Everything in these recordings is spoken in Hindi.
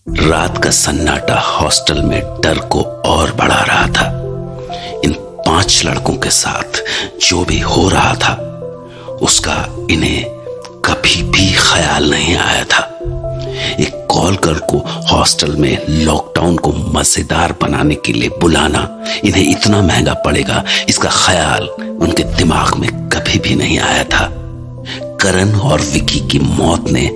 रात का सन्नाटा हॉस्टल में डर को और बढ़ा रहा था। इन 5 लड़कों के साथ जो भी हो रहा था उसका इन्हें कभी भी ख्याल नहीं आया था। एक कॉल कर को हॉस्टल में लॉकडाउन को मजेदार बनाने के लिए बुलाना इन्हें इतना महंगा पड़ेगा, इसका ख्याल उनके दिमाग में कभी भी नहीं आया था। करण और विकी की मौत ने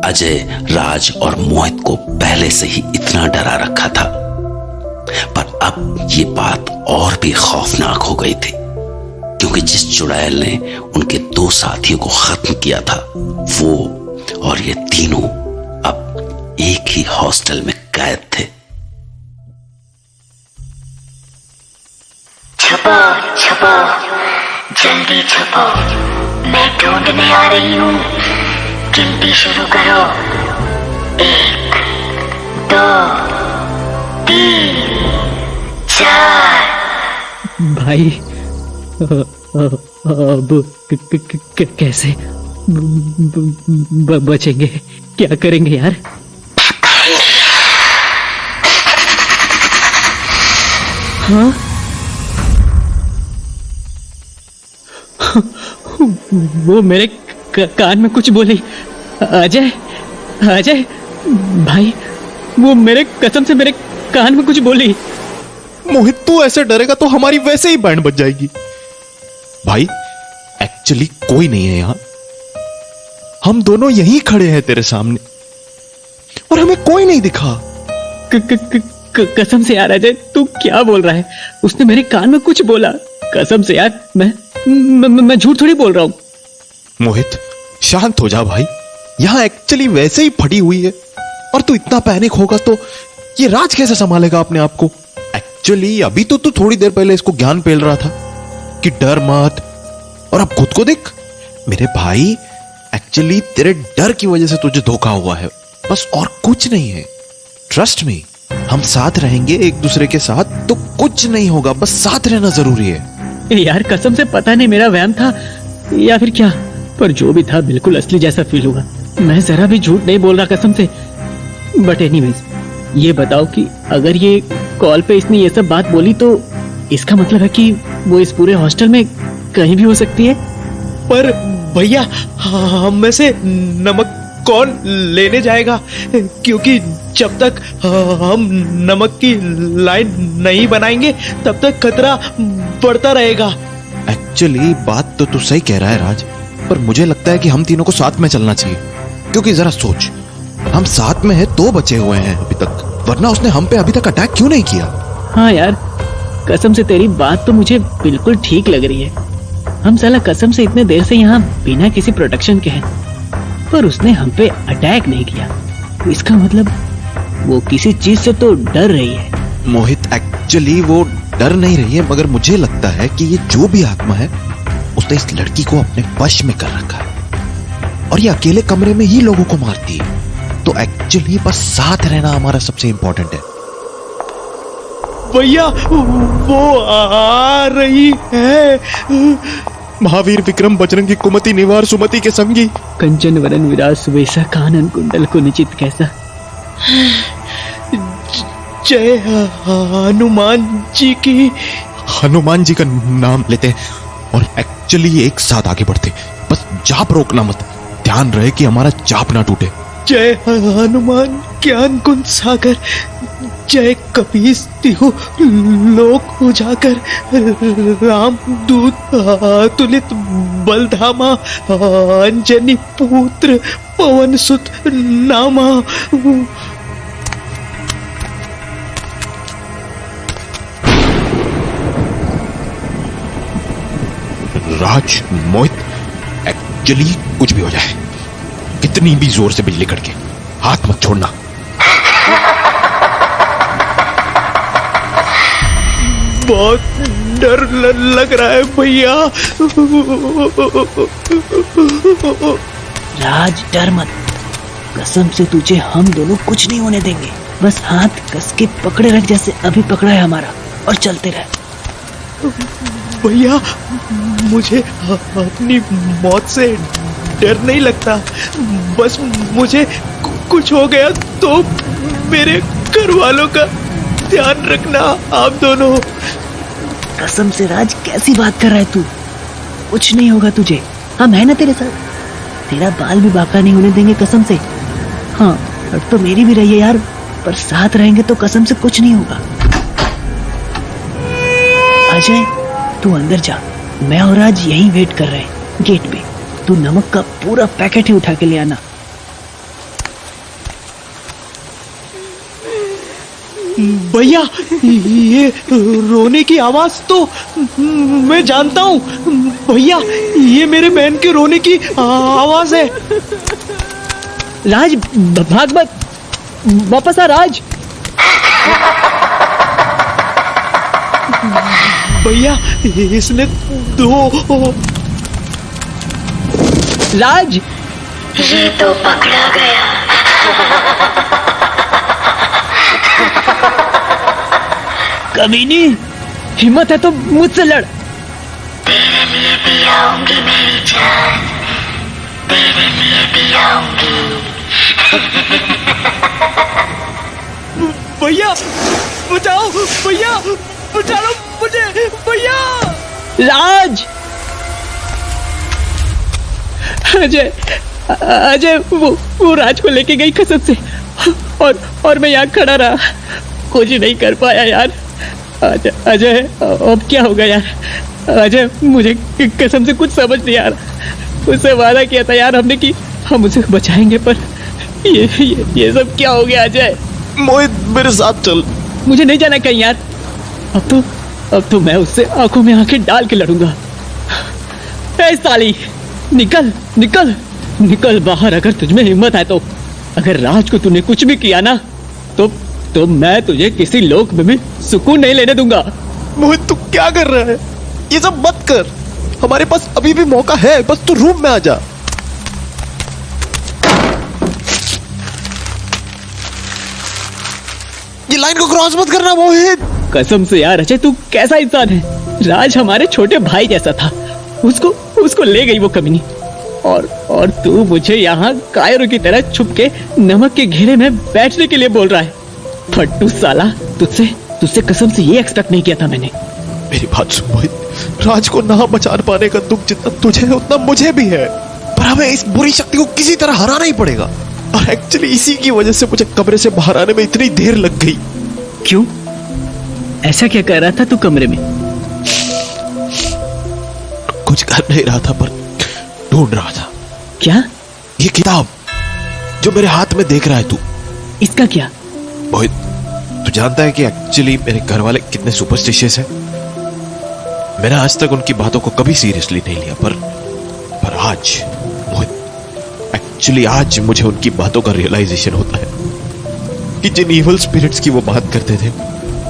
अजय, राज और मोहित को पहले से ही इतना डरा रखा था, पर अब ये बात और भी खौफनाक हो गई थी, क्योंकि जिस चुड़ैल ने उनके 2 साथियों को खत्म किया था वो और ये तीनों अब एक ही हॉस्टल में कैद थे। छुपो छुपो, जल्दी छुपो, मैं ढूंढने आ रही हूँ। गिनती शुरू करो। 1 2 3 4। भाई अब कैसे बचेंगे? क्या करेंगे यार? हाँ, वो मेरे कान में कुछ बोली। अजय, अजय भाई, वो मेरे कसम से मेरे कान में कुछ बोली। मोहित, तू ऐसे डरेगा तो हमारी वैसे ही बैंड बज जाएगी। भाई एक्चुअली कोई नहीं है यहां, हम दोनों यहीं खड़े हैं तेरे सामने और हमें कोई नहीं दिखा। कसम से यार अजय, तू क्या बोल रहा है? उसने मेरे कान में कुछ बोला। कसम से यार, मैं झूठ थोड़ी बोल रहा हूं। मोहित शांत हो जा भाई, यहां एक्चुअली वैसे ही फटी हुई है और तू इतना पैनिक होगा तो ये राज कैसे संभालेगा अपने आप को? एक्चुअली अभी तो तू थोड़ी देर पहले इसको ज्ञान पेल रहा था कि डर मत, और अब खुद को देख। मेरे भाई एक्चुअली तेरे डर की वजह से तुझे धोखा हुआ है, बस और कुछ नहीं है। ट्रस्ट मी, हम साथ रहेंगे एक दूसरे के साथ तो कुछ नहीं होगा, बस साथ रहना जरूरी है। यार कसम से पता नहीं मेरा वहम था या फिर क्या, पर जो भी था बिल्कुल असली जैसा फील हुआ। मैं जरा भी झूठ नहीं बोल रहा कसम से। बट एनीवेज, ये बताओ कि अगर ये कॉल पे इसने ये सब बात बोली तो इसका मतलब है कि वो इस पूरे हॉस्टल में कहीं भी हो सकती है। पर भैया, हम में से नमक कौन लेने जाएगा? क्योंकि जब तक हम नमक की लाइन नहीं बनाएंगे तब तक खतरा बढ़ता रहेगा। एक्चुअली बात तो तू सही कह रहा है राज, पर मुझे लगता है कि हम तीनों को साथ में चलना चाहिए, क्योंकि जरा सोच, हम साथ में हैं, 2 बचे हुए हैं अभी तक, वरना उसने हम पे अभी तक अटैक क्यों नहीं किया? हाँ यार, कसम से तेरी बात तो मुझे बिल्कुल ठीक लग रही है। हम साला कसम से इतने देर से यहाँ बिना किसी प्रोटेक्शन के हैं, पर उसने हम पे अटैक नहीं किया। इसका मतलब वो किसी चीज से तो डर रही है। मोहित एक्चुअली वो डर नहीं रही है, मगर मुझे लगता है कि ये जो भी आत्मा है उसने इस लड़की को अपने वश में कर रखा है और ये अकेले कमरे में ही लोगों को मारती है। तो एक्चुअली बस साथ रहना हमारा सबसे इंपॉर्टेंट है। भैया वो आ रही है। महावीर विक्रम बजरंगी कुमति निवार सुमति के संगी, कंचन वरन विराज सुबेसा, कानन कुंडल को निचित कैसा। जय हनुमान जी की। हनुमान जी का नाम लेते हैं और एक्चुअली एक साथ आगे बढ़ते, बस जाप रोकना मत, ध्यान रहे कि हमारा जाप ना टूटे। जय हनुमान ज्ञान कुंज सागर, जय कपीस तिहु लोक उजागर, राम दूत अतुलित बलधामा, अंजनी पुत्र पवन सुत नामा। राज, मोहित, एक्चुअली कुछ भी हो जाए, कितनी भी जोर से बिजली कड़के, हाथ मत छोड़ना। बहुत डर लग रहा है भैया। राज डर मत, कसम से तुझे हम दोनों कुछ नहीं होने देंगे। बस हाथ कस के पकड़े रख जैसे अभी पकड़ा है हमारा, और चलते रहे। भैया मुझे अपनी मौत से डर नहीं लगता, बस मुझे कुछ हो गया तो मेरे घर वालों का ध्यान रखना आप दोनों। कसम से राज, कैसी बात कर रहा है तू? कुछ नहीं होगा तुझे, हम है ना तेरे साथ। तेरा बाल भी बांका नहीं होने देंगे कसम से। हाँ, और तो मेरी भी रही है यार, पर साथ रहेंगे तो कसम से कुछ नहीं होगा। अजय, तू अंदर जा, मैं और राज यहीं वेट कर रहे हैं गेट पे। तू नमक का पूरा पैकेट ही उठा के ले आना। भैया, ये रोने की आवाज तो मैं जानता हूँ। भैया, ये मेरे बहन के रोने की आवाज है। राज, भाग मत, वापस आ राज। भैया, इसने दो। राज, ये तो पकड़ा गया। कमीनी, हिम्मत है तो मुझसे लड़। तेरे लिए भी आऊंगी मेरी जान, तेरे लिए भी आऊंगी। भैया बचाओ, भैया बचा लो मुझे, भैया। राज, अजय, अजय वो राज को लेके गई कसम से, और मैं यहाँ खड़ा रहा, कुछ नहीं कर पाया यार। अजय, अजय अब क्या होगा यार? अजय, मुझे कसम से कुछ समझ नहीं आ रहा। उससे वादा किया था यार हमने कि हम उसे बचाएंगे, पर ये सब क्या हो गया? अजय, मोहित मेरे साथ चल। मुझे नहीं जाना कहीं यार। अब तो मैं उससे आंखों में आंखें डाल के लड़ूंगा। ए साली, निकल निकल निकल बाहर, अगर तुझमें हिम्मत है तो। अगर राज को तूने कुछ भी किया ना, तो मैं तुझे किसी लोक में भी सुकून नहीं लेने दूंगा। मोहित, तू क्या कर रहा है? ये सब मत कर, हमारे पास अभी भी मौका है, बस तू रूम में आ जा। ये लाइन को क्रॉस मत करना मोहित। कसम से यार अजय, तू कैसा इंसान है? राज हमारे छोटे भाई जैसा था, उसको ले गई वो कमीनी, और तू मुझे यहाँ कायरों की तरह छुप के नमक के घेरे में बैठने के लिए बोल रहा है। फट्टू साला, तुझसे कसम से ये एक्सपेक्ट नहीं किया था मैंने। मेरी बात सुन मोहित, राज को ना बचा पाने का दुख जितना तुझे है उतना मुझे भी है, पर हमें इस बुरी शक्ति को किसी तरह हराना ही पड़ेगा। और एक्चुअली इसी की वजह से मुझे कमरे से बाहर आने में इतनी देर लग गई। क्यों? ऐसा क्या कर रहा था तू कमरे में? कुछ कर नहीं रहा था, पर ढूंढ रहा था। क्या? ये किताब जो मेरे हाथ में देख रहा है तू, इसका क्या? मोहित, तू जानता है कि एक्चुअली मेरे घर वाले कितने सुपरस्टिशियस हैं। मैंने आज तक उनकी बातों को कभी सीरियसली नहीं लिया, पर आज मोहित, एक्चुअली आज मुझे उनकी बातों का रियलाइजेशन होता है कि जिन इविल स्पिरिट्स की वो बात करते थे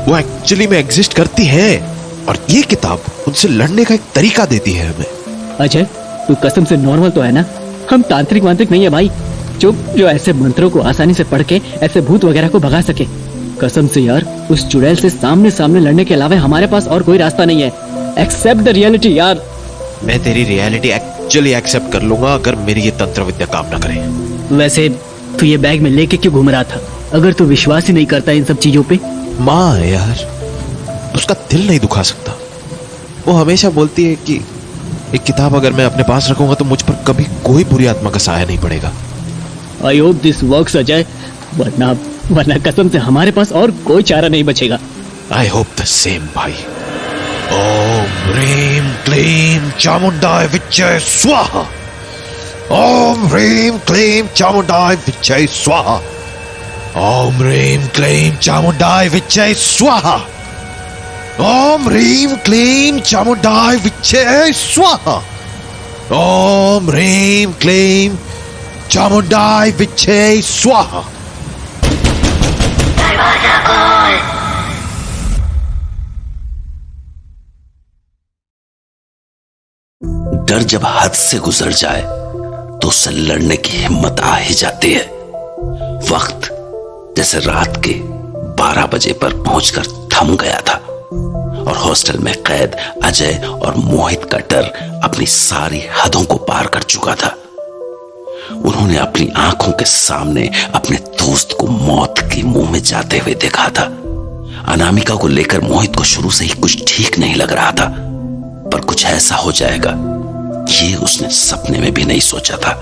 वो एक्चुअली में एग्जिस्ट करती है, और ये किताब उनसे लड़ने का एक तरीका देती है हमें। अजय, तू कसम से नॉर्मल तो है ना? हम तांत्रिक वांत्रिक नहीं है भाई, जो ऐसे मंत्रों को आसानी से पढ़ के ऐसे भूत वगैरह को भगा सके। कसम से यार, उस चुड़ैल से सामने सामने लड़ने के अलावा हमारे पास और कोई रास्ता नहीं है। एक्सेप्ट द रियलिटी यार। मैं तेरी रियलिटी एक्चुअली एक्सेप्ट कर लूंगा अगर मेरी ये तंत्र विद्या काम ना करे। वैसे तू ये बैग में लेके क्यों घूम रहा था, अगर तू विश्वास ही नहीं करता इन सब चीजों पे? माँ है यार, उसका दिल नहीं दुखा सकता। वो हमेशा बोलती है कि एक किताब अगर मैं अपने पास रखूंगा तो मुझ पर कभी कोई बुरी आत्मा का साया नहीं पड़ेगा। I hope this works Ajay, वरना कसम से हमारे पास और कोई चारा नहीं बचेगा। आई होप द सेम भाई। ओम ह्रीम क्लीम चामुंडाय विच्चय स्वाहा। ओम ह्रीम क्लीम चामुंडाय विच्चय स्वाहा। ओम ह्रीम क्लीम चामुंडाय विच्चय स्वाहा। ओम ह्रीम क्लीम चामुंडाय विच्चय स्वाहा। ओम ह्रीम क्लीम चामुंडाय विच्चय स्वाहा। दरवाजा खोल। डर जब हद से गुजर जाए तो उससे लड़ने की हिम्मत आ ही जाती है। वक्त जैसे रात के 12 बजे पर पहुंचकर थम गया था और हॉस्टल में कैद अजय और मोहित का डर अपनी सारी हदों को पार कर चुका था। उन्होंने अपनी आंखों के सामने अपने दोस्त को मौत की मुंह में में जाते हुए देखा था। अनामिका को लेकर मोहित को शुरू से ही कुछ ठीक नहीं लग रहा था, पर कुछ ऐसा हो जाएगा ये उसने सपने में भी नहीं सोचा था।